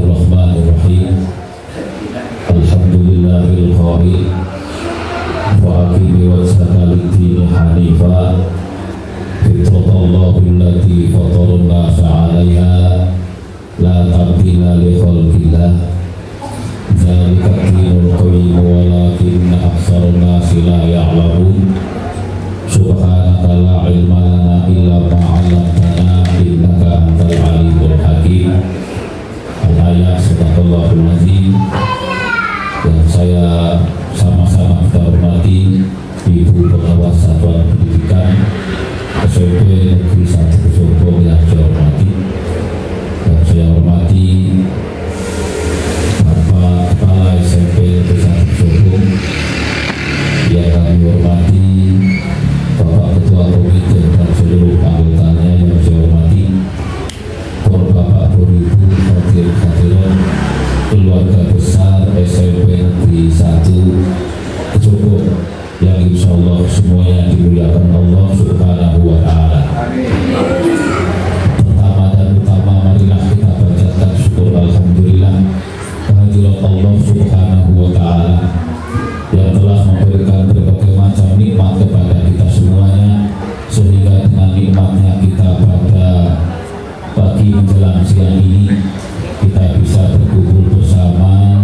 Bismillahirrahmanirrahim. Alhamdulillahil qail wa aqimi wajhaka lid-dini hanifa fitratallahi allati fatara an-nasa 'alaiha la tabdila li khalqillah dzalika ad-dinul qayyim walakinna aktsaran nasi la ya'lamun. Subhanaka la ilma lana illa ma 'allamtana innaka antal alimul hakim. Al-ayat Sadaqallahul Azim. Yang saya sama-sama kita hormati Ibu Pengawas Satuan Pendidikan SMP Negeri 1 Solo yang saya hormati, yang saya hormati Bapak Kepala SMP Negeri 1 Solo, yang kami hormati Bapak Ketua Komite dan seluruh anggotanya yang saya hormati, Bapak Ibu hadirin keluarga besar SMP Negeri 1 Solo yang insya Allah semuanya dimuliakan Allah Subhanahu wa Ta'ala. Pertama dan utama, marilah kita panjatkan syukur alhamdulillah kehadirat Allah Subhanahu wa Ta'ala yang telah memberikan berbagai macam nikmat kepada kita semuanya, sehingga dengan nikmatnya kita pada pagi menjelang siang ini kita bisa berkumpul bersama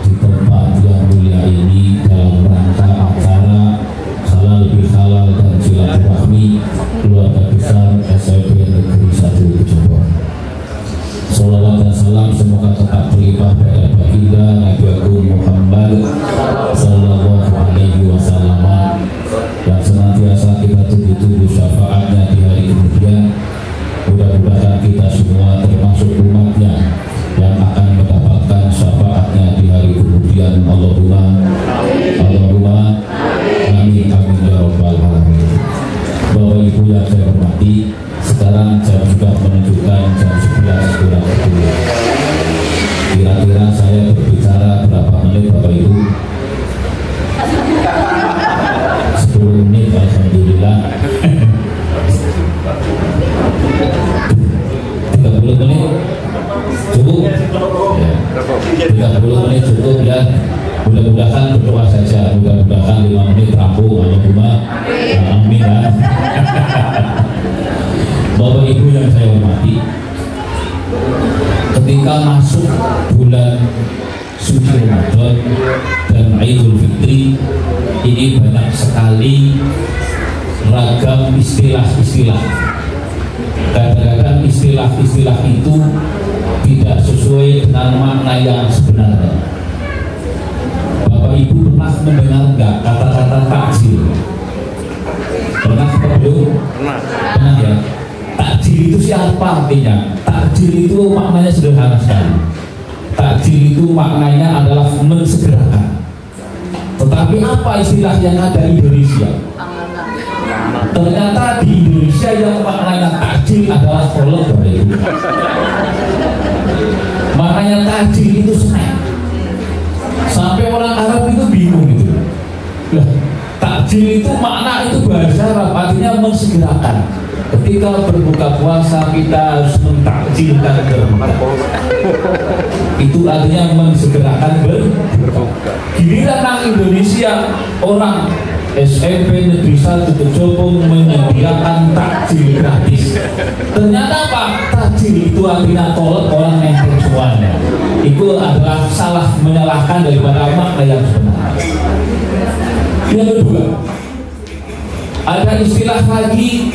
di tempat yang mulia ini dalam rangka acara halal bihalal dan silaturahmi keluarga besar SMP Negeri 1 Jombang. Salawat dan salam semoga tetap berlimpah pada baginda Nabi Agung Muhammad Sallallahu Alaihi Wasallam yang senantiasa kita tunggu-tunggu syafaatnya di hari kemudian. Mudah-mudahan kita semua termasuk umatnya yang akan mendapatkan syafaatnya di hari kemudian. Allahumma amin amin ya rabbal alamin. Bapak Ibu yang saya hormati, sekarang jam sudah menunjukkan jam 11 kurang 10. Kira-kira saya berbicara berapa menit Bapak Ibu? 10 menit alhamdulillah. 30 menit cukup ya, 30 menit cukup ya. Mudah-mudahan berdoa saja, mudah-mudahan 5 menit rampung. Allahumma amin ya. Bapak Ibu yang saya hormati, ketika masuk bulan suci Ramadan dan Idul Fitri ini banyak sekali ragam istilah-istilah. Kadang-kadang istilah-istilah itu tidak sesuai dengan makna yang sebenarnya. Bapak Ibu pernah mendengar nggak kata-kata takjil? Pernah apa belum? Pernah ya. Takjil itu siapa artinya? Takjil itu maknanya sederhana sekali. Takjil itu maknanya adalah mensegerakan. Tetapi apa istilah yang ada di Indonesia? Ternyata di Indonesia yang maknanya takjil adalah kolot, Bapak Ibu. Maknanya takjil itu snack. Sampai orang Arab itu bingung gitu. Lah, takjil itu makna itu bahasa Arab, artinya mensegerakan. Ketika berbuka puasa kita harus mentakjilkan berbuka. Itu artinya mensegerakan berbuka. Giliran orang Indonesia, orang SMP Negeri 1 Jombang menyediakan takjil gratis. Ternyata apa? Takjil itu artinya kolot, orang nenteng semuanya. Itu adalah salah menyalahkan daripada makna yang sebenarnya. Yang kedua, ada istilah lagi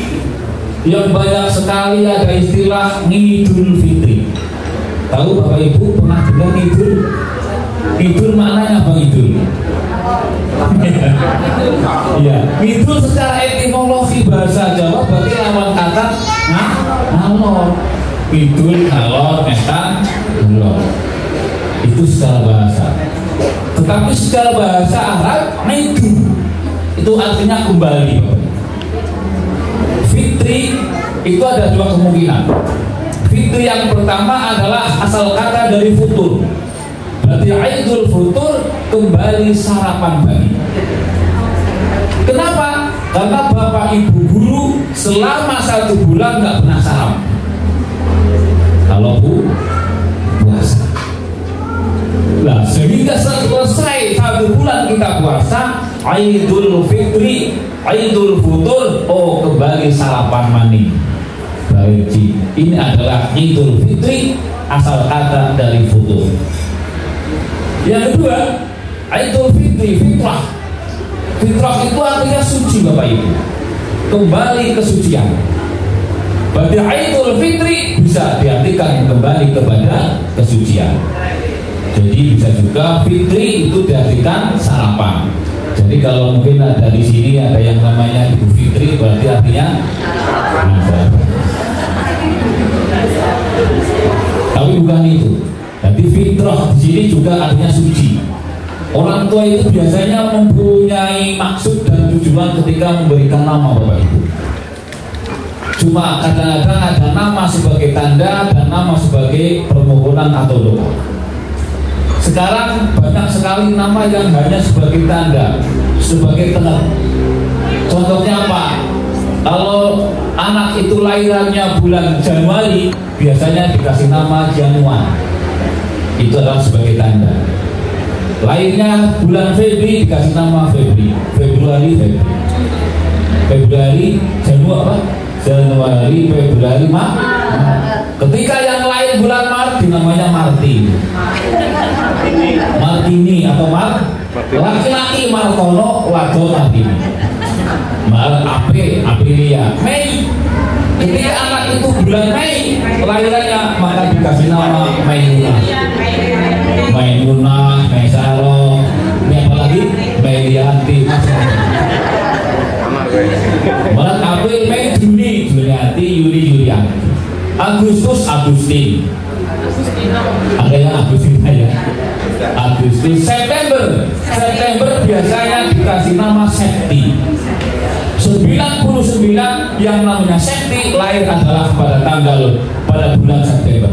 yang banyak sekali, ada istilah Idul Fitri. Tahu Bapak Ibu pernah dengar Idul? Idul maknanya apa Idul? Ya, Idul secara etimologi bahasa Jawa berarti lawan kata ngalor. Idul ngalor, netan ngalor. Itu secara bahasa. Tetapi secara bahasa Arab Idul itu artinya kembali. Fitri itu ada dua kemungkinan. Fitri yang pertama adalah asal kata dari futur. Berarti Idul Futur kembali sarapan pagi. Kenapa? Karena Bapak Ibu guru selama 1 bulan nggak pernah sarapan. Kalau puasa. kita puasa, Idul Fitri, Idul Futur, oh kembali sarapan maning. Baik, ini adalah Idul Fitri, asal kata dari futur. Yang kedua, Idul Fitri, fitrah. Fitrah itu artinya suci Bapak Ibu, kembali kesucian. Berarti Idul Fitri bisa diartikan kembali kepada kesucian. Jadi bisa juga Fitri itu diartikan sarapan. Jadi kalau mungkin ada di sini ada yang namanya Idul Fitri, berarti artinya sarapan. Tapi bukan itu. Jadi fitrah di sini juga artinya suci. Orang tua itu biasanya mempunyai maksud dan tujuan ketika memberikan nama Bapak Ibu. Cuma kadang-kadang ada nama sebagai tanda dan nama sebagai permohonan atau doa. Sekarang banyak sekali nama yang hanya sebagai tanda, sebagai tenor. Contohnya apa? Kalau anak itu lahirannya bulan Januari, biasanya dikasih nama Januar. Itu adalah sebagai tanda. Lahirnya bulan Februari, dikasih nama Februari. Februari, Januari, Februari, Maret. Ketika yang lain bulan Maret dinamanya Martin. Martini atau laki-laki Martono, wadon Martini. Aprilia, Mei. Ketika anak itu bulan Mei kelahirannya, maka dikasih nama Maimunah, Maisaro, ini apa lagi? Meiyanti. Maret, April, Mei, Juni, Julianti, Yulianti. Agustus, Agustin. Ada yang Agustina ya. Agustus. September biasanya dikasih nama Septi. 99 yang namanya Septi lahir adalah pada bulan September.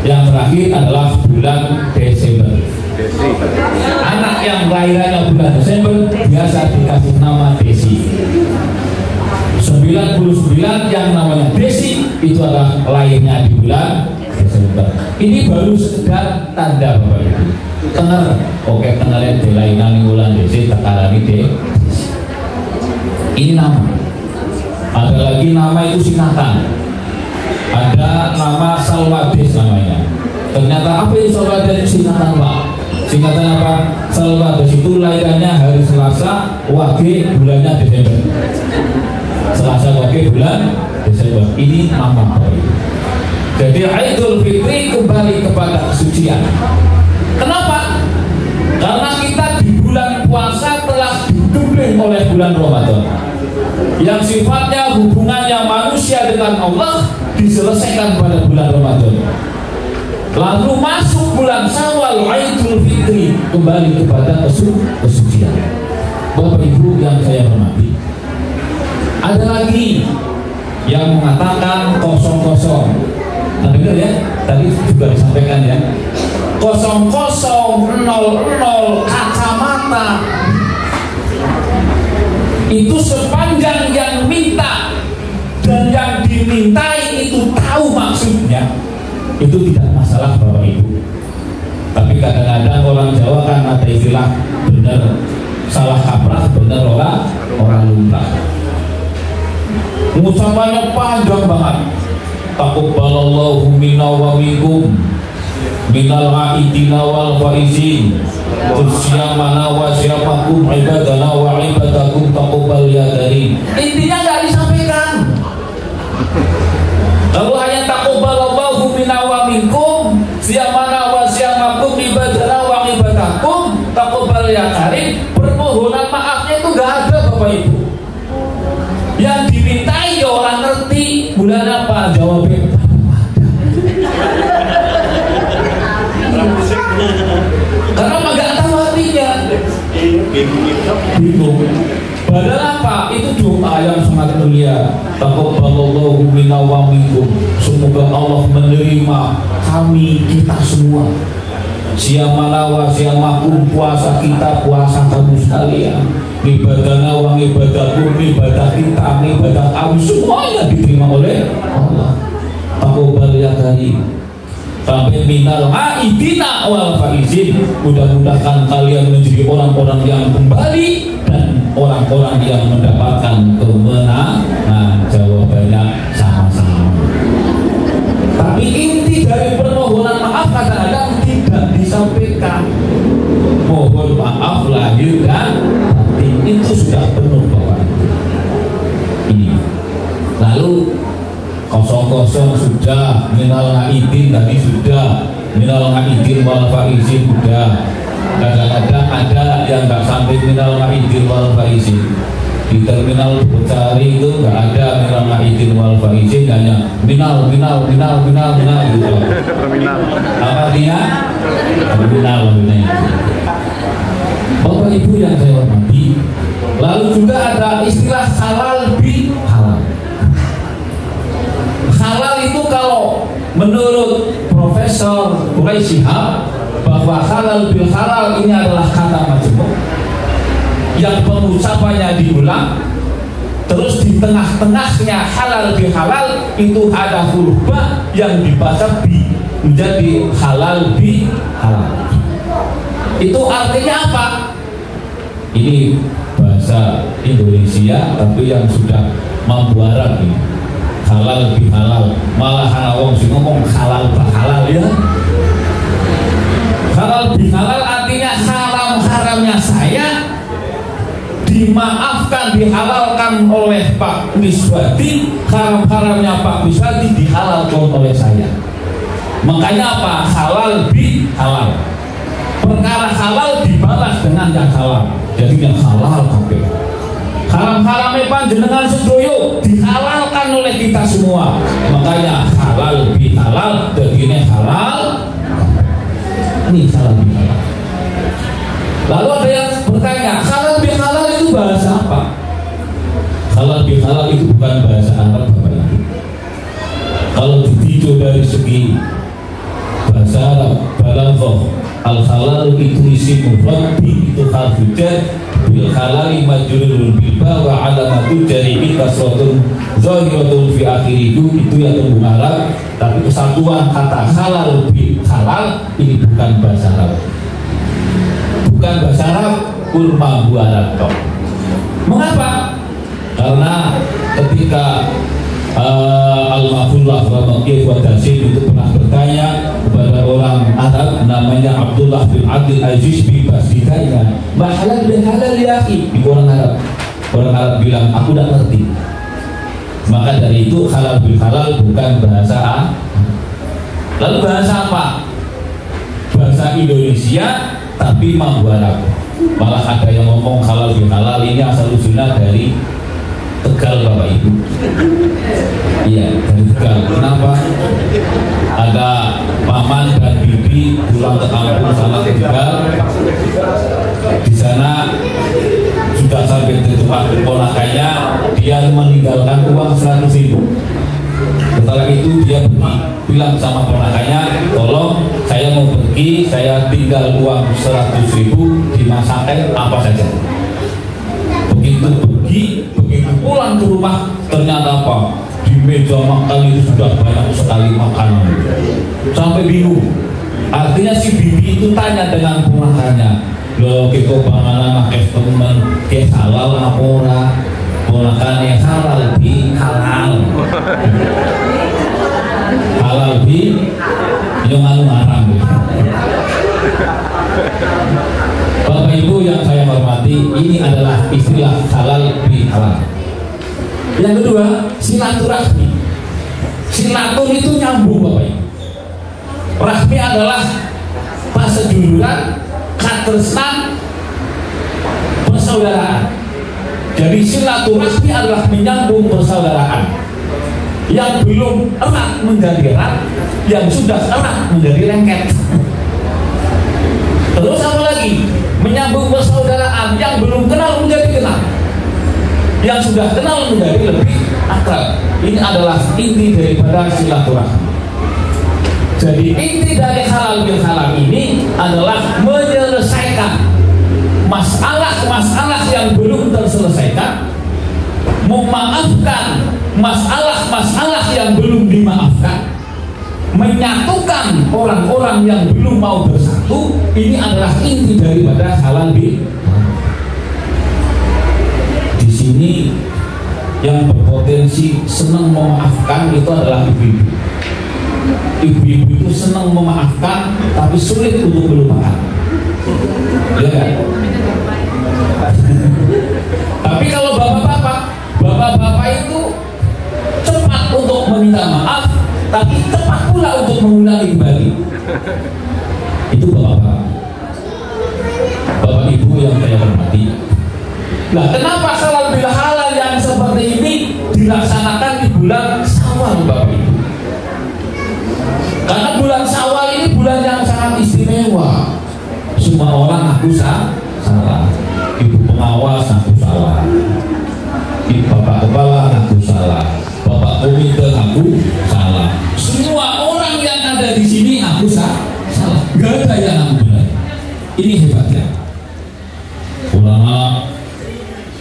Yang terakhir adalah bulan Desember. Anak yang lahirannya bulan Desember biasa dikasih nama Desi. 99 yang namanya Desi itu adalah lahirnya di bulan Desember. Ini baru sekedar tanda Bapak Ibu. Tenar, oke tenarnya delainan bulan Desi tekarani Desi. Ini nama. Ada lagi nama itu singkatan. Ada nama Salwades namanya. Ternyata apa itu Salwades? Singkatan Pak. Singkatan apa? Salwades itu lahirannya hari Selasa, Wage bulannya Desember. Selasa Wage bulan Desember. Ini nama Pak. Jadi Idul Fitri kembali kepada kesucian. Kenapa? Karena kita di bulan puasa telah didubling oleh bulan Ramadan, yang sifatnya hubungannya manusia dengan Allah diselesaikan pada bulan Ramadan. Lalu masuk bulan Syawal, Idul Fitri kembali kepada kesucian. Bapak Ibu yang saya hormati, ada lagi yang mengatakan kosong-kosong. Nah dengar ya, tadi juga disampaikan ya, 0000 kacamata. Itu sepanjang yang minta dan yang dimintai itu tahu maksudnya, itu tidak masalah Bapak Ibu. Tapi kadang-kadang orang Jawa kan ada istilah benar salah kaprah, benar orang lumrah. Ucapannya panjang banget. Taqabbalallahu minna wa minkum minal aidina wal faizin tusyamana wa syafakum ibadana wa ibadakum taqabbal ya karim. Intinya nggak disampaikan. Kalau hanya taqabbalallahu minna wa minkum syamana wa syamakum ibadana wa ibadakum taqabbal ya karim, permohonan maafnya itu nggak ada Bapak Ibu. Yang dimintai ya orang ngerti bulan apa, jawabnya karena nggak tahu artinya, bingung. Padahal apa? Itu doa yang sangat mulia. Taqabbalallahu minna wa minkum. Semoga Allah menerima kami kita semua. Siamana wa siamakum, puasa kita, puasa kamu sekalian. Ibadana wa ibadakum, ibadah kita, ibadah kamu, semuanya diterima oleh Allah. Taqabbal ya karim. sampai minal aidina wal faizin. Mudah-mudahan kalian menjadi orang-orang yang kembali dan orang-orang yang mendapatkan kemenangan. Jawabannya sama-sama. Tapi inti dari permohonan maaf kadang-kadang tidak disampaikan. Mohon maaf lahir dan batin, itu sudah penuh Bapak. Ini. Lalu kosong-kosong sudah, minal aidin tadi sudah, minal aidin wal faizin sudah. Kadang-kadang ada yang nggak sampai minal aidin wal faizin. Di terminal Becari itu nggak ada minal aidin wal faizin, hanya minal gitu. Terminal. Apa dia? Terminal. Bapak Ibu yang saya hormati, lalu juga ada istilah halal bi halal. Halal itu kalau menurut Profesor Quraisy Shihab bahwa halal bil halal ini adalah kata majmuk yang pengucapannya diulang, terus di tengah-tengahnya halal bil halal itu ada huruf ba yang dibaca bi menjadi halal bi halal. Itu artinya apa? Ini bahasa Indonesia tapi yang sudah membuaran ini. Halal bi halal, malah ana wong sing ngomong halal ba halal ya. Halal bi halal artinya haram-haramnya saya dimaafkan, dihalalkan oleh Pak Miswati, haram-haramnya Pak Miswati dihalalkan oleh saya. Makanya apa? Halal bi halal. Perkara halal dibalas dengan yang halal. Jadi yang halal kabeh. Haram-haramnya panjenengan sedoyo dihalalkan oleh kita semua. Makanya halal bi halal, jadi halal. Ini halal bi halal. Lalu ada yang bertanya, halal bi halal itu bahasa apa? Halal bi halal itu bukan bahasa Arab Bapak Ibu. Kalau ditinjau dari segi bahasa Arab, balaghah, al halal itu isim mufrad, bi itu harfu jar, bil halali majrurun bil ba wa alamatu jarihi kasratun zahiratun fi akhirih, itu yang tunggu Arab. Tapi kesatuan kata halal bi halal ini bukan bahasa Arab. Bukan bahasa Arab, kurma buarat kok. Mengapa? Karena ketika Al-Mahfullah Ramadiyah Wadasin itu pernah bertanya kepada orang Arab namanya Abdullah bin Abdul Aziz bin Basdikaya, mahalal bin halal ya akhi. Di orang Arab bilang, aku tidak ngerti. Maka dari itu halal bin halal bukan bahasa Arab. Lalu bahasa apa? Bahasa Indonesia tapi mampu Arab. Malah ada yang ngomong halal bin halal ini asal usulnya dari Tegal Bapak Ibu. Iya, dari Tegal. Kenapa? Ada paman dan bibi pulang ke kampung sama ke Tegal. Di sana sudah sampai di tempat keponakannya, dia meninggalkan uang 100.000. Setelah itu dia pergi, bilang sama ponakannya, tolong saya mau pergi, saya tinggal uang 100.000, dimasakin apa saja. Begitu pergi, begitu pulang ke rumah, ternyata apa? Di meja makan itu sudah banyak sekali makanan. Sampai bingung. Artinya si bibi itu tanya dengan ponakannya, loh kita panganan akeh teman, kayak halal apa ora? Ponakannya halal bi halal. Halal bi yang anu haram. Bapak Ibu yang saya hormati, ini adalah istilah halal bi halal. Yang kedua, silaturahmi. Silatur itu nyambung Bapak Ibu. Rahmi adalah paseduluran, katresnan, persaudaraan. Jadi silaturahmi adalah menyambung persaudaraan. Yang belum erat menjadi erat, yang sudah erat menjadi lengket. Terus apa lagi? Menyambung persaudaraan, yang belum kenal menjadi kenal, yang sudah kenal menjadi lebih akrab. Ini adalah inti daripada silaturahmi. Jadi inti dari halal bil halal ini adalah menyelesaikan masalah-masalah yang belum terselesaikan, memaafkan masalah-masalah yang belum dimaafkan, menyatukan orang-orang yang belum mau bersatu, ini adalah inti daripada halal bihalal. Di sini yang berpotensi senang memaafkan itu adalah ibu-ibu. Ibu-ibu itu senang memaafkan tapi sulit untuk melupakan, ya kan? Tapi kalau bapak-bapak itu cepat untuk meminta maaf, tapi cepat pula untuk mengulangi kembali. Itu bapak ibu yang saya hormati. Nah, kenapa halal bihalal yang seperti ini dilaksanakan di bulan Syawal, Bapak Ibu? Karena bulan Syawal ini bulan yang sangat istimewa. Semua orang aku salah, ibu pengawas aku salah, ibu bapak kepala aku salah, bapak komite aku salah. Semua orang yang ada di sini aku salah. Gak ada yang aku benar. Ini hebatnya. Ulama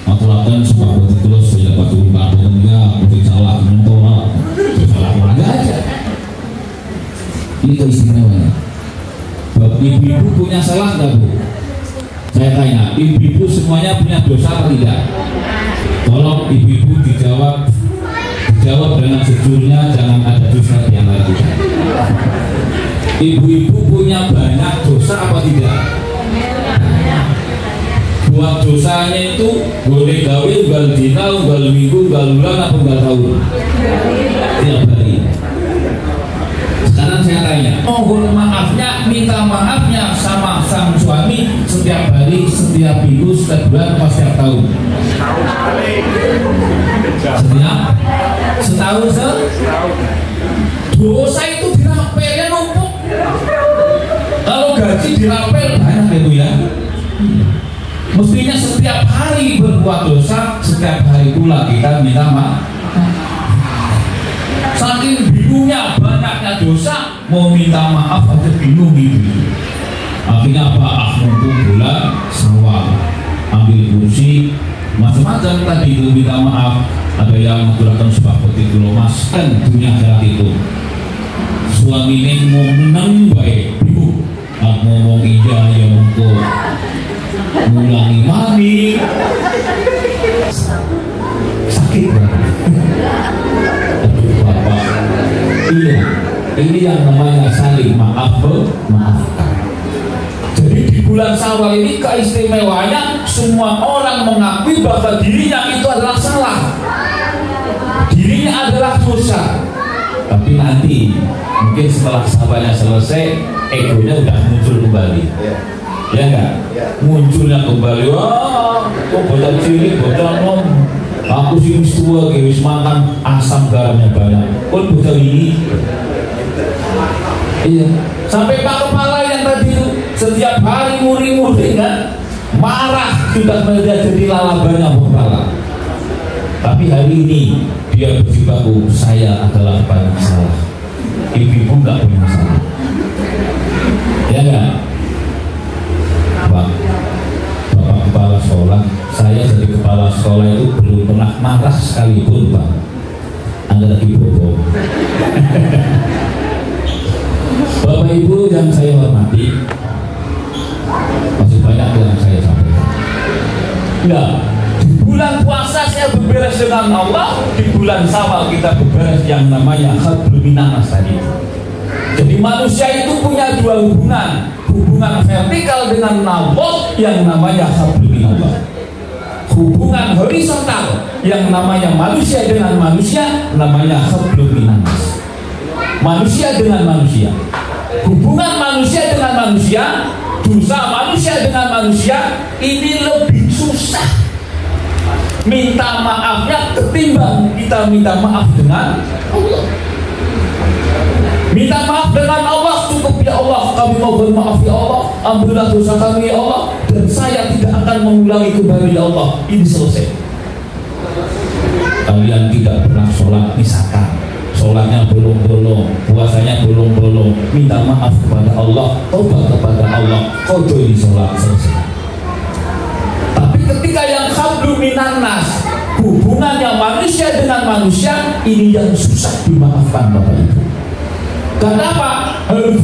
aturakan sebab terus tidak patut enggak, aku salah mentora, salah orang aja. Ini keistimewaan. Ibu-ibu punya salah nggak, Bu? Saya tanya, ibu-ibu semuanya punya dosa atau tidak? Tolong ibu-ibu dijawab dengan sejujurnya, jangan ada dosa yang lagi. Ibu-ibu punya banyak dosa apa tidak? Buat dosanya itu boleh gawe unggal dina, unggal minggu, unggal bulan apa unggal tahun? Tiap hari. Sekarang saya tanya, mohon maafnya, minta maafnya sama sang suami setiap hari, setiap minggu, setiap bulan, atau setiap tahun? Setahun. Dosa itu dirapelnya numpuk. Kalau gaji dirapel banyak itu ya. Mestinya setiap hari berbuat dosa, setiap hari pula kita minta maaf. Saking bingungnya banyaknya dosa, mau minta maaf aja bingung gitu. Akhirnya apa? Mumpung bulan Syawal, ambil kursi, macam-macam tadi itu minta maaf. Ada yang menggunakan sebuah peti mas kan dunia akhirat itu. Suami ini mau menang baik, bingung. Aku ngomong iya ya untuk ngulangi mami sakit banget. Aduh Bapak, iya, ini yang namanya saling maafkan. Jadi di bulan Syawal ini keistimewaannya semua orang mengakui bahwa dirinya itu adalah salah, dirinya adalah dosa. Tapi nanti mungkin setelah Syawalnya selesai, egonya udah muncul kembali. Ya enggak? Munculnya kembali, wah, kok bocah cilik, bocah nom, aku sih wis tua, wis makan asam garamnya banyak, kok bocah ini. Iya, sampai Pak Kepala yang tadi itu setiap hari muri-muri kan, marah sudah menjadi lalabanya Pak Kepala. Tapi hari ini dia berjibaku, saya adalah banyak salah, ibu nggak punya salah. Ya enggak? Bapak kepala sekolah, saya jadi kepala sekolah itu belum pernah marah sekalipun, Pak. Anda lagi bodoh. Bapak Ibu yang saya hormati, masih banyak yang saya sampaikan. Nah, di bulan puasa saya berberes dengan Allah, di bulan Syawal kita berberes yang namanya hablum minanas tadi. Jadi manusia itu punya dua hubungan vertikal dengan Allah yang namanya hablum minallah, hubungan horizontal yang namanya manusia dengan manusia namanya hablum minanas. Manusia dengan manusia, hubungan manusia dengan manusia, dosa manusia dengan manusia ini lebih susah minta maafnya ketimbang kita minta maaf dengan Allah. Minta maaf dengan Allah cukup, ya Allah kami mohon maaf ya Allah, ampunilah dosa kami ya Allah, dan saya tidak akan mengulangi kembali ya Allah. Ini selesai. Kalian tidak pernah sholat misalkan, sholatnya bolong-bolong, puasanya bolong-bolong, minta maaf kepada Allah, tobat kepada Allah, kodo ini sholat selesai. Tapi ketika yang hablum minanas, hubungannya manusia dengan manusia, ini yang susah dimaafkan Bapak Ibu. Kenapa? Harus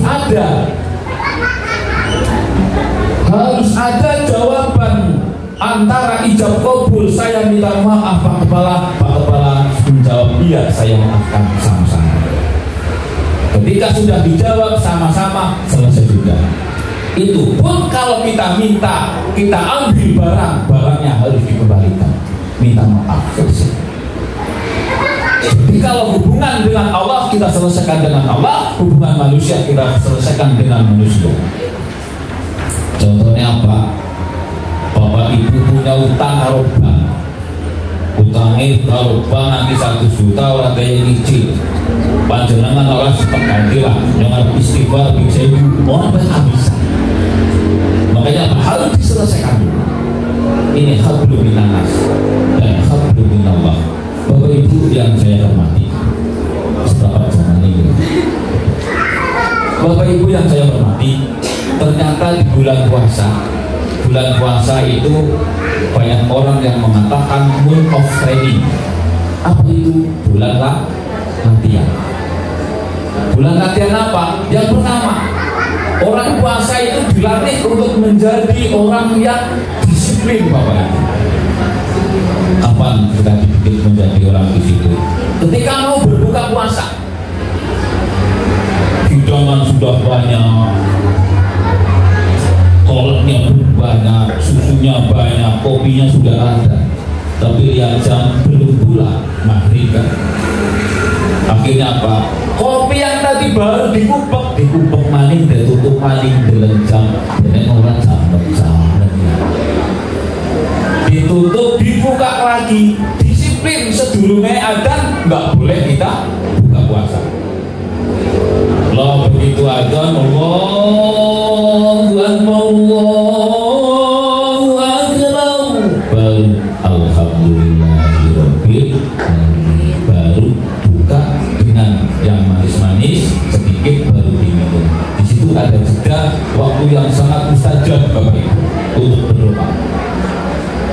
ada jawaban antara ijab kabul. Saya minta maaf Pak Kepala menjawab iya, saya maafkan sama-sama. Ketika sudah dijawab sama-sama, selesai juga. Itu pun kalau kita minta, kita ambil barangnya harus dikembalikan. Minta maaf, selesai. Jadi kalau hubungan dengan Allah kita selesaikan dengan Allah, hubungan manusia kita selesaikan dengan manusia. Contohnya apa? Bapak ibu punya utang karo bank, utangnya karo bank nanti 1 juta orang kaya nyicil, panjenengan orang seperti lah dengan istighfar bisa ibu orang bisa. Makanya apa? Harus diselesaikan dulu. Ini hablum minanas dan hablum minallah. Bapak ibu yang saya hormati, setelah zaman ini, Bapak ibu yang saya hormati, ternyata di bulan puasa itu banyak orang yang mengatakan moon of training. Apa itu? Bulan latihan. Bulan latihan apa? Yang pertama, orang puasa itu dilatih untuk menjadi orang yang disiplin, Bapak ibu. Kapan kita dibikin menjadi orang di situ? Ketika mau berbuka puasa, hidangan sudah banyak, kolaknya banyak, susunya banyak, kopinya sudah ada, tapi lihat jam belum pula maghrib kan? Akhirnya apa? Kopi yang tadi baru dikupek maning, ditutup maning, dilenjang, dan orang ditutup, dibuka lagi. Disiplin sedurunge adzan nggak boleh kita buka puasa. Loh begitu adzan Allahu Akbar baru alhamdulillahirabbil alamin, baru buka dengan yang manis-manis sedikit baru diminum. Di situ ada jeda waktu yang sangat mustajab Bapak Ibu untuk berdoa.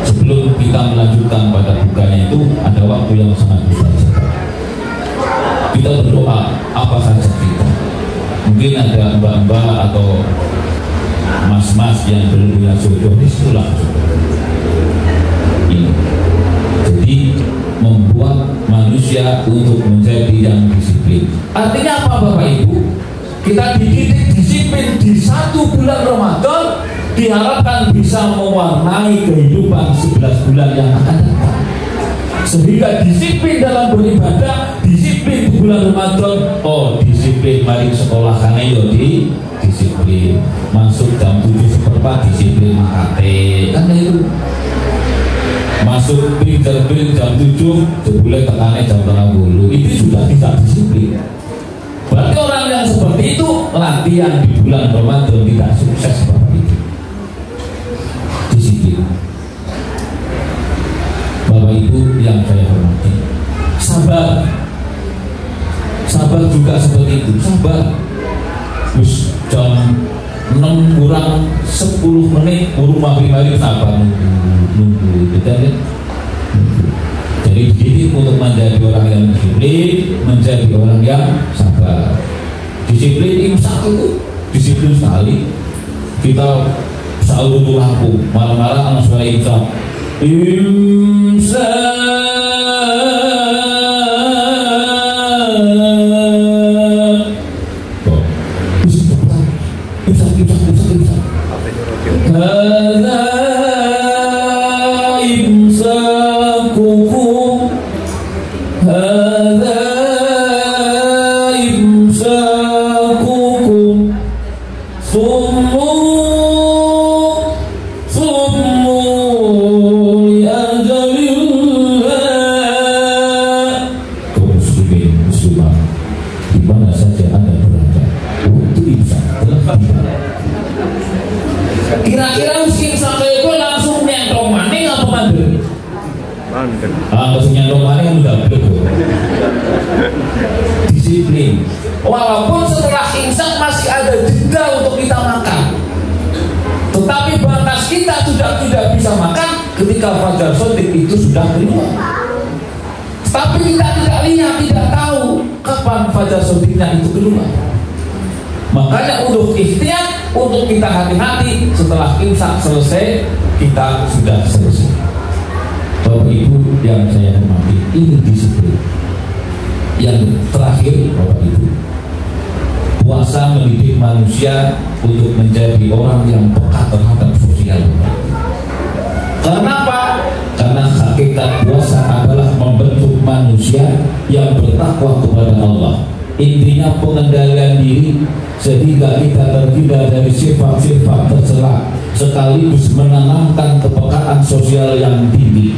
Sebelum kita melanjutkan pada bukanya itu ada waktu yang sangat mustajab. Kita berdoa apa saja kita. Mungkin ada mbak-mbak atau mas-mas yang belum punya jodoh, disitulah ini. Jadi membuat manusia untuk menjadi yang disiplin. Artinya apa Bapak Ibu? Kita dididik disiplin di 1 bulan Ramadan, diharapkan bisa mewarnai kehidupan 11 bulan yang akan datang. Sehingga disiplin dalam beribadah, disiplin di bulan Ramadan. Oh disiplin mari sekolah karena yo disiplin masuk jam 7:15 disiplin makate kan itu. Masuk terbit jam 7 jebule tekannya jam 9:30, itu sudah tidak disiplin. Berarti orang yang seperti itu latihan di bulan Ramadan tidak sukses seperti itu. Disiplin. Bapak Ibu yang saya hormati, sabar juga seperti itu. Sabar. Terus jam 6 kurang 10 menit burung maghrib sabar nunggu gitu kan. Jadi dididik untuk menjadi orang yang disiplin, menjadi orang yang sabar. Disiplin imsak itu disiplin sekali. Kita sahur untuk lampu, malam-malam anak suara imsak. Kira-kira musim sampai itu langsung nyentong maning apa mandiri? Langsung nyentong maning udah belum. Disiplin. Walaupun setelah imsak masih ada jeda untuk kita makan, tetapi batas kita sudah tidak bisa makan ketika fajar shadiq itu sudah keluar. Tapi kita tidak lihat, tidak tahu. kapan fajar shotnya itu keluar. Makanya untuk ikhtiar, untuk kita hati-hati, setelah imsak selesai kita sudah selesai. Bapak Ibu yang saya hormati, ini disiplin. Yang terakhir Bapak Ibu, puasa mendidik manusia untuk menjadi orang yang peka terhadap sosial. Kenapa? Karena hakikat puasa adalah membentuk manusia yang bertakwa kepada Allah. Intinya pengendalian diri sehingga kita terhindar dari sifat-sifat tercela, sekaligus menanamkan kepekaan sosial yang tinggi.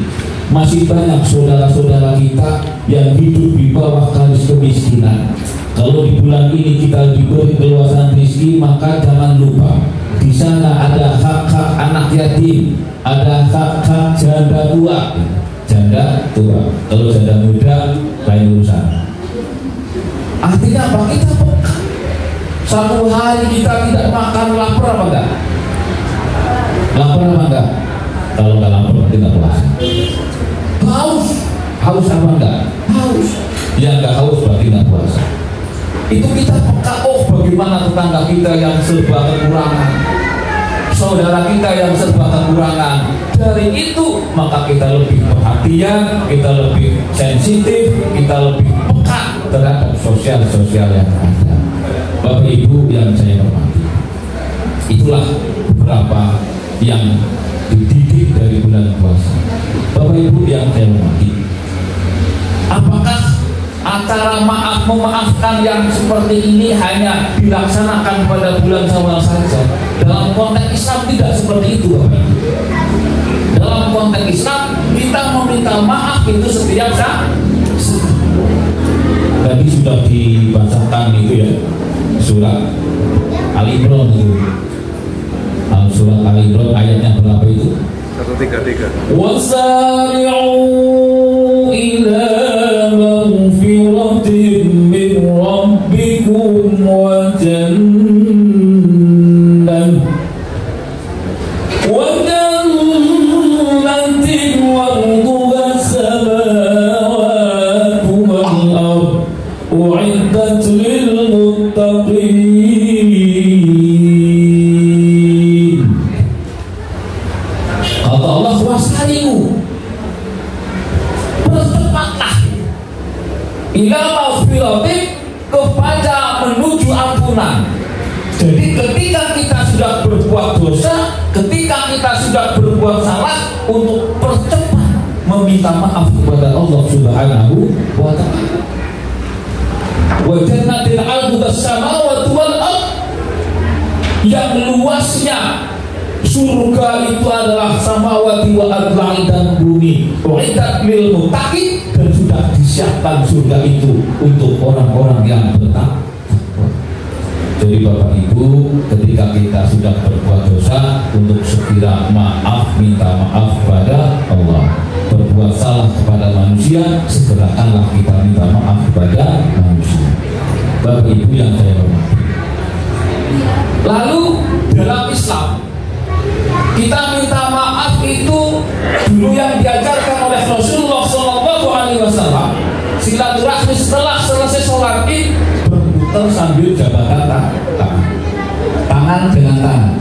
Masih banyak saudara-saudara kita yang hidup di bawah garis kemiskinan. Kalau di bulan ini kita diberi keluasan rezeki, maka jangan lupa di sana ada hak-hak anak yatim, ada hak-hak janda tua. Janda tua, kalau janda muda lain urusan. Artinya apa? Kita peka. Satu hari kita tidak makan, lapar apa enggak? Lapar apa enggak? Kalau enggak lapar berarti enggak puasa. Haus apa enggak? Haus. Ya enggak haus berarti enggak puasa. Itu kita peka. Oh, bagaimana tetangga kita yang serba kekurangan, saudara kita yang serba kekurangan. Dari itu maka kita lebih perhatian, kita lebih sensitif, kita lebih peka terhadap sosial yang ada. Bapak Ibu yang saya hormati, itulah beberapa yang dididik dari bulan puasa. Bapak Ibu yang saya hormati, apakah acara memaafkan yang seperti ini hanya dilaksanakan pada bulan Syawal saja? Dalam konteks Islam tidak seperti itu, Bapak Ibu. Dalam konteks Islam kita meminta maaf itu setiap saat. Tadi sudah dibacakan itu ya, surat Al-Imran itu. Surat Al-Imran ayatnya berapa itu? 133. Wasari'u ila maghfiratin min rabbikum wa jannatin warduha as-samawati wal ard u'iddat lil muttaqin. Kata Allah, wasari'u, bercepatlah ila maghfiratin, kepada menuju ampunan. Jadi ketika kita sudah berbuat dosa, ketika kita sudah berbuat salah, untuk percepat meminta maaf kepada Allah Subhanahu wa ta'ala. Wa jannatin 'arduha as-samawati wal ard, yang luasnya surga itu adalah samawati wa ardh dan bumi. U'iddat lil muttaqin, dan sudah disiapkan surga itu untuk orang-orang yang bertakwa. Jadi Bapak Ibu, ketika kita sudah berbuat dosa, untuk segera maaf, minta maaf kepada Allah. Berbuat salah kepada manusia, segerakanlah kita minta maaf kepada manusia. Bapak Ibu yang saya hormati, lalu dalam Islam kita minta maaf itu dulu yang diajarkan oleh Rasulullah SAW. Silaturahmi setelah selesai sholat Id, berputar sambil jabatan tangan dengan tangan.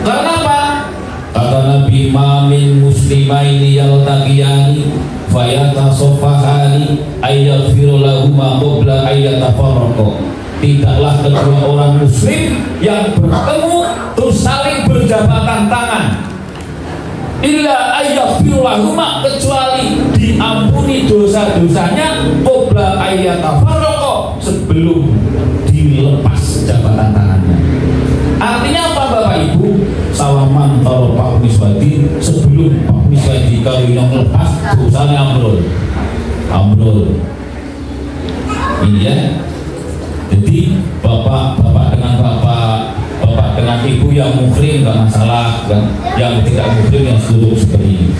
Karena apa? Kata Nabi, "Mamin muslimaini yaltaqiyani fayatasofahani ayyaghfiru lahuma qabla ayyatafarraqa." Tidaklah kedua orang muslim yang bertemu terus saling berjabatan tangan, illa ayyaghfiru lahuma, kecuali diampuni dosa-dosanya, qabla ayyatafarraqa, sebelum dilepas jabatan tangannya. Artinya apa Bapak Ibu? Salaman kalau Pak Miswadi, sebelum Pak Miswadi kawin lepas, dosanya ambrol. Ini ya. Jadi bapak dengan bapak dengan ibu yang muhrim nggak masalah kan, yang tidak muhrim yang seluruh seperti ini.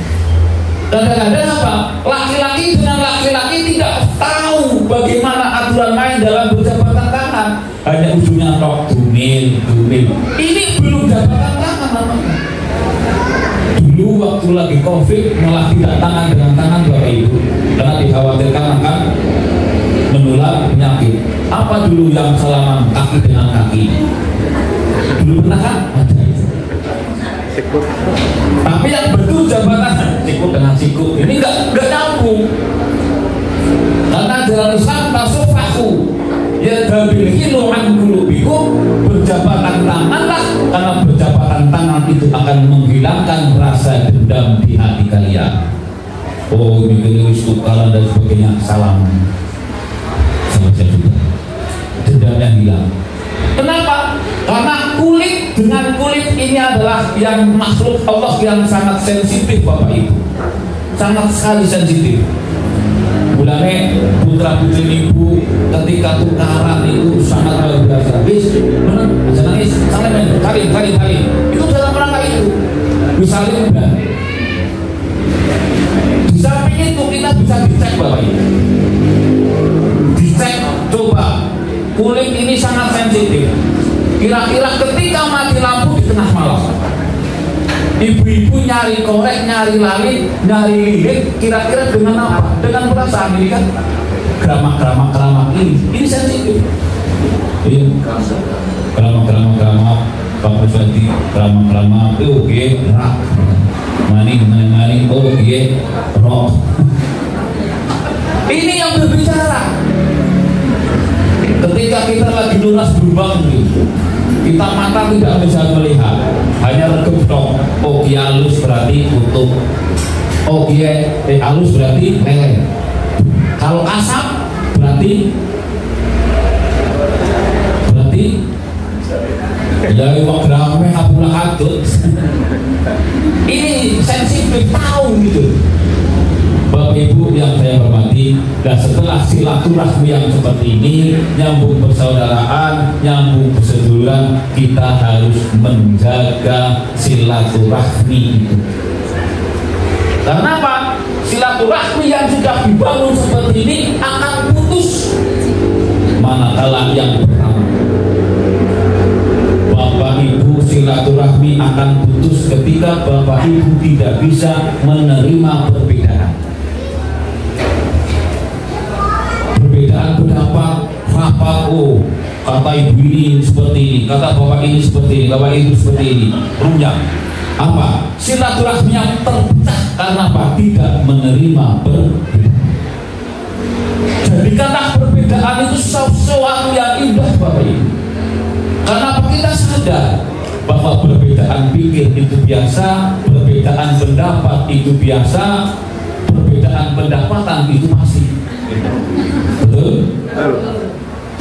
Kadang-kadang apa? Laki-laki dengan laki-laki tidak tahu bagaimana aturan main dalam berjabatan tangan. Hanya ujungnya tok dumil. Ini belum jabatan tangan namanya. Dulu waktu lagi COVID malah tidak tangan dengan tangan Bapak Ibu, karena dikhawatirkan akan menular penyakit. Apa dulu yang salaman kaki dengan kaki? Dulu pernah kan? Ada itu. Tapi yang betul jabatan sikut dengan sikut ini nggak nyambung. Karena dalam Islam tasufahu ya dabilhilu an qulubikum, berjabatan tanganlah, karena berjabatan tangan itu akan menghilangkan rasa dendam di hati kalian. Oh ini tukaran dan sebagainya, salam selesai sudah, dendamnya hilang. Kenapa? Karena kulit dengan kulit ini adalah yang makhluk Allah yang sangat sensitif Bapak Ibu, sangat sekali sensitif. Mulane putra putri ibu ketika tukaran itu sangat luar biasa. Bis, benar, jangan nangis, saling, itu dalam rangka itu. Misalnya udah. Di samping itu kita bisa dicek Bapak Ibu. Dicek, coba kulit ini sangat sensitif. Kira-kira ketika mati lampu di tengah malam, ibu-ibu nyari korek, nyari lali, nyari lilin, kira-kira dengan apa? Dengan perasaan ini kan keramak ini sensitif. Iya, keramak Pak Presiden, keramak oke, rak, maning, oke, roh. Ini yang berbicara. Ketika kita lagi lunas beruang gitu, kita mata tidak bisa melihat, hanya regep-tok. Oh iya halus berarti utuh. Oh iya halus berarti lele. Kalau asam berarti ya wong grame apula atut. Ini sensitif tahu gitu. Bapak Ibu yang saya hormati, dan setelah silaturahmi yang seperti ini, nyambung persaudaraan, nyambung perseduluran, kita harus menjaga silaturahmi itu. Karena apa? Silaturahmi yang sudah dibangun seperti ini akan putus manakala yang pertama. Bapak Ibu, silaturahmi akan putus ketika Bapak Ibu tidak bisa menerima perbedaan. Perbedaan pendapat, apa? Oh, kata ibu ini seperti ini, kata bapak ini seperti ini, bapak itu seperti ini. Runyam. Apa? Silaturahminya terpecah karena apa? Tidak menerima perbedaan. Jadikanlah perbedaan itu sesuatu yang indah Bapak Ibu. Karena apa? Kita sadar bahwa perbedaan pikir itu biasa, perbedaan pendapat itu biasa, perbedaan pendapatan itu masih. Betul?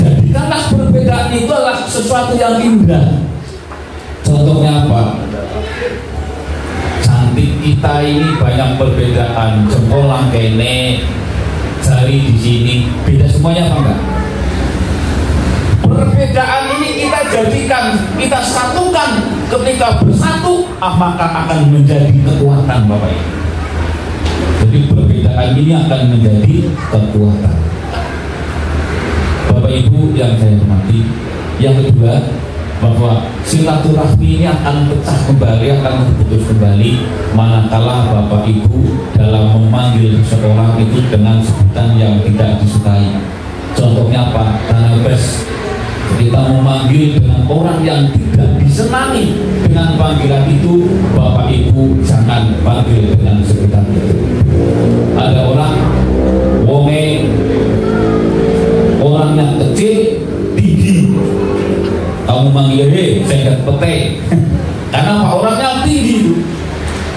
Jadikanlah perbedaan itu adalah sesuatu yang indah. Contohnya apa? Cantik kita ini banyak perbedaan, jempol kene, jari di sini, beda semuanya apa enggak? Perbedaan ini kita jadikan, kita satukan, ketika bersatu, maka akan menjadi kekuatan Bapak Ibu. Jadi perbedaan ini akan menjadi kekuatan. Bapak Ibu yang saya hormati, yang kedua, bahwa silaturahmi ini akan pecah kembali, akan terputus kembali manakala Bapak Ibu dalam memanggil seseorang itu dengan sebutan yang tidak disukai. Contohnya apa? Tanabes. Kita memanggil dengan orang yang tidak disenangi dengan panggilan itu, Bapak Ibu jangan panggil dengan sebutan itu. Ada orang wonge, orang yang kecil tinggi, kamu manggil sengket pete. Karena apa? Orangnya tinggi itu.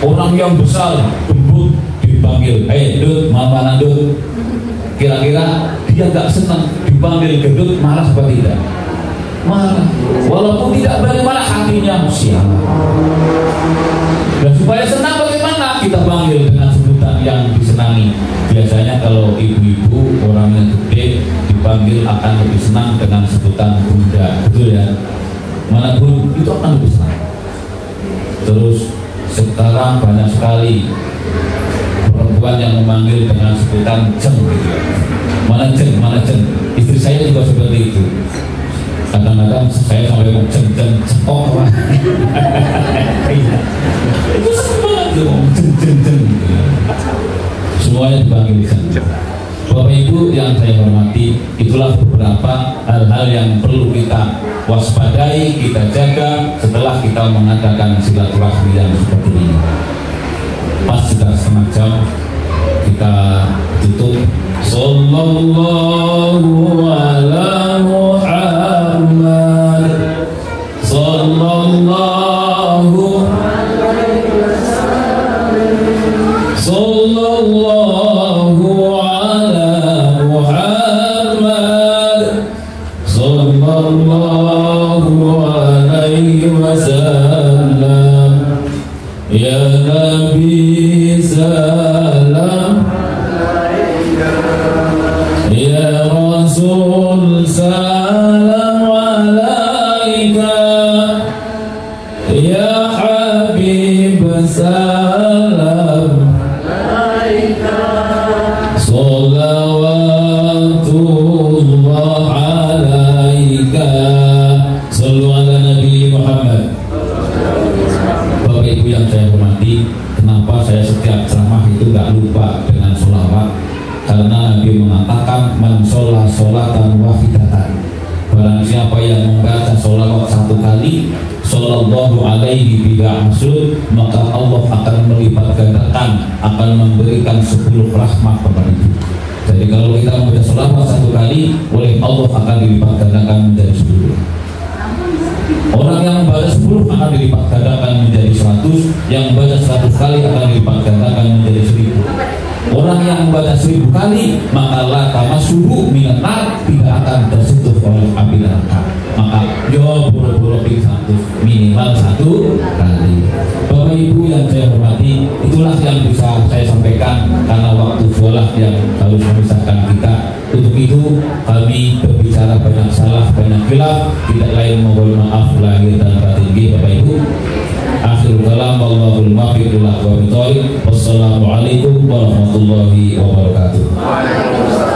Orang yang besar gembut dipanggil Dut, mama Dut. Kira-kira dia gak senang dipanggil gendut, marah seperti tidak? Marah. Walaupun tidak bagaimana hatinya sial. Dan supaya senang bagaimana? Kita panggil dengan sebutan yang disenangi. Biasanya kalau ibu-ibu orangnya gede dipanggil akan lebih senang dengan sebutan bunda, betul ya? Mana pun itu akan lebih senang. Terus sekarang banyak sekali perempuan yang memanggil dengan sebutan jeng gitu ya. Mana jeng. Istri saya juga seperti itu. Kadang-kadang saya sampai mau jeng cekok apa. Itu senang banget loh, jeng. Semuanya dipanggil jeng. Bapak Ibu yang saya hormati, itulah beberapa hal-hal yang perlu kita waspadai, kita jaga setelah kita mengadakan silaturahmi yang seperti ini. Pas sudah setengah jam, kita tutup. Sallallahu ala Muhammad, sallallahu ala Muhammad, sallallahu alaihi wasallam. Ya Nabi salam, ya Rasul salam alaika, ya Habib salam alaika, salawatullah alaika. Sallu ala Nabi Muhammad. Bapak Ibu yang saya hormati, kenapa saya setiap ceramah itu gak lupa dengan sholawat? Karena Nabi mengatakan man sholat sholatan wahidatan, barang siapa yang membaca sholawat satu kali, sallallahu alaihi biha asr, maka Allah akan melipat gandakan, akan memberikan 10 rahmat kepada itu. Jadi kalau kita membaca sholawat satu kali, oleh Allah akan dilipat gandakan menjadi 10. Orang yang membaca 10 akan dilipat gandakan menjadi 100, yang membaca 100 kali akan dilipat gandakan menjadi 1000. Orang yang membaca 1000 kali, maka la tamassuhu minan nar, tidak akan tersentuh oleh api neraka. Maka yo boro-boro ping 100, minimal 1 kali. Bapak Ibu yang saya hormati, itulah yang bisa saya sampaikan karena waktu sholat yang harus memisahkan kita. Untuk itu kami berbicara banyak salah, banyak khilaf, tidak lain mohon maaf lahir dan batin. Bapak Ibu, akhirul kalam, wallahul muwaffiq ila aqwamit thoriq. Wassalamualaikum warahmatullahi wabarakatuh.